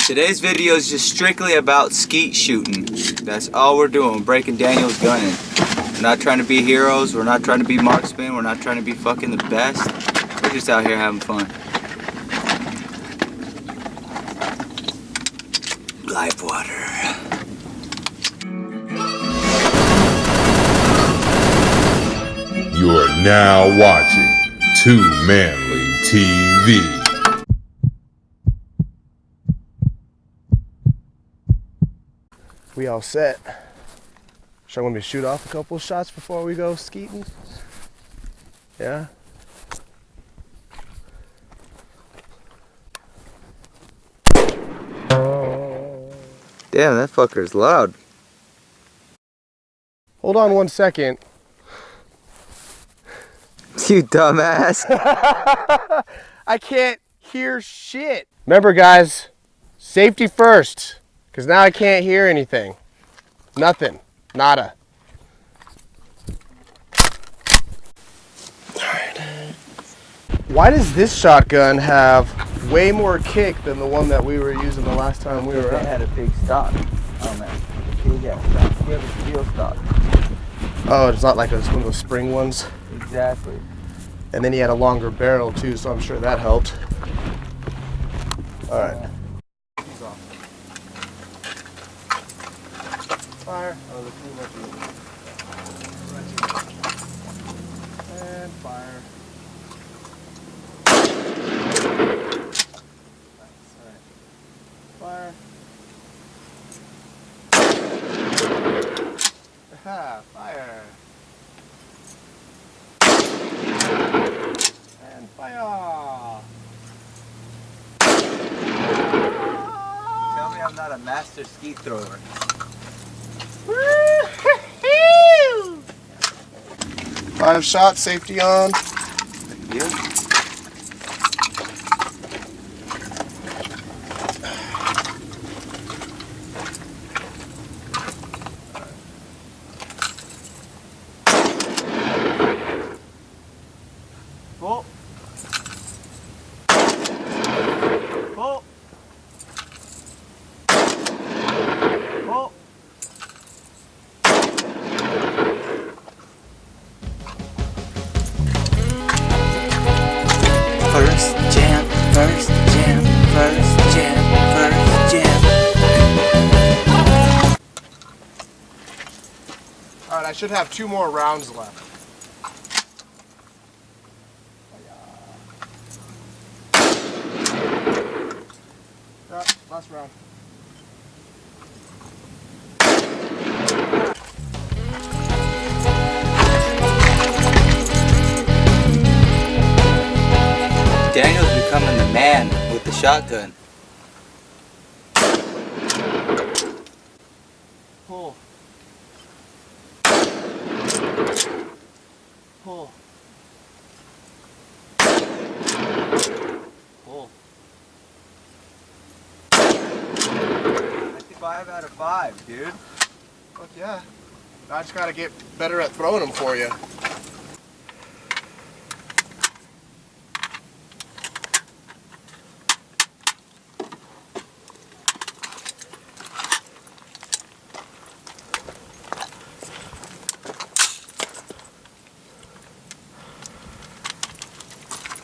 Today's video is just strictly about skeet shooting. That's all we're doing, breaking Daniel's gunning. We're not trying to be heroes, we're not trying to be marksmen, we're not trying to be fucking the best. We're just out here having fun. Live water. You are now watching TooManly TV. We all set. So I want me to shoot off a couple of shots before we go skeeting? Yeah? Damn, that fucker's loud. Hold on 1 second. You dumbass. I can't hear shit. Remember guys, safety first. Because now I can't hear anything. Nothing. Nada. Alright. Why does this shotgun have way more kick than the one that we were using the last time we were They out? had a big stock. Oh man, big ass stock. We have a steel stock. Oh, it's not like one of those spring ones? Exactly. And then he had a longer barrel too, so I'm sure that helped. Alright. Fire. Oh, look too much. And fire. Nice. Alright. Fire. Aha, fire. And fire. Tell me I'm not a master skeet thrower. 5 shots, safety on. Thank you. Pull. Pull. Pull. First jam, first jam, first jam, first jam. Alright, I should have 2 more rounds left. Yeah, last round. Daniel's becoming the man with the shotgun. Pull. Pull. Pull. 55 out of 5, dude. Fuck yeah. I just gotta get better at throwing them for you.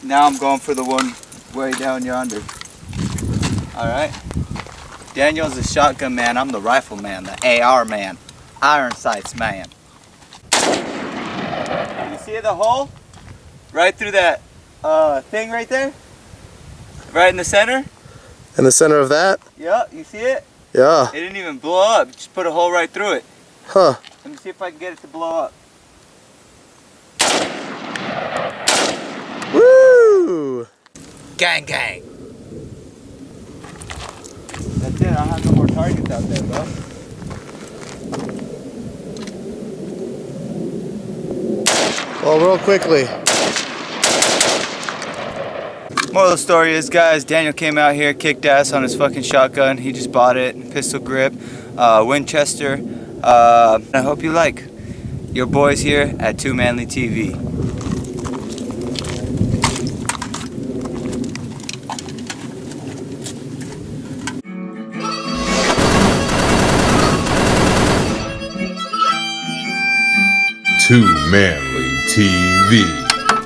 Now I'm going for the one way down yonder. Alright. Daniel's the shotgun man, I'm the rifle man, the AR man. Iron sights man. You see the hole? Right through that thing right there? Right in the center? In the center of that? Yeah, you see it? Yeah. It didn't even blow up, just put a hole right through it. Huh. Let me see if I can get it to blow up. Woo! Gang gang. That's it, I don't have no more targets out there, bro. Well, real quickly. Moral of the story is, guys, Daniel came out here, kicked ass on his fucking shotgun. He just bought it, pistol grip, Winchester. I hope you like. Your boys here at TooManly TV. TooManly TV.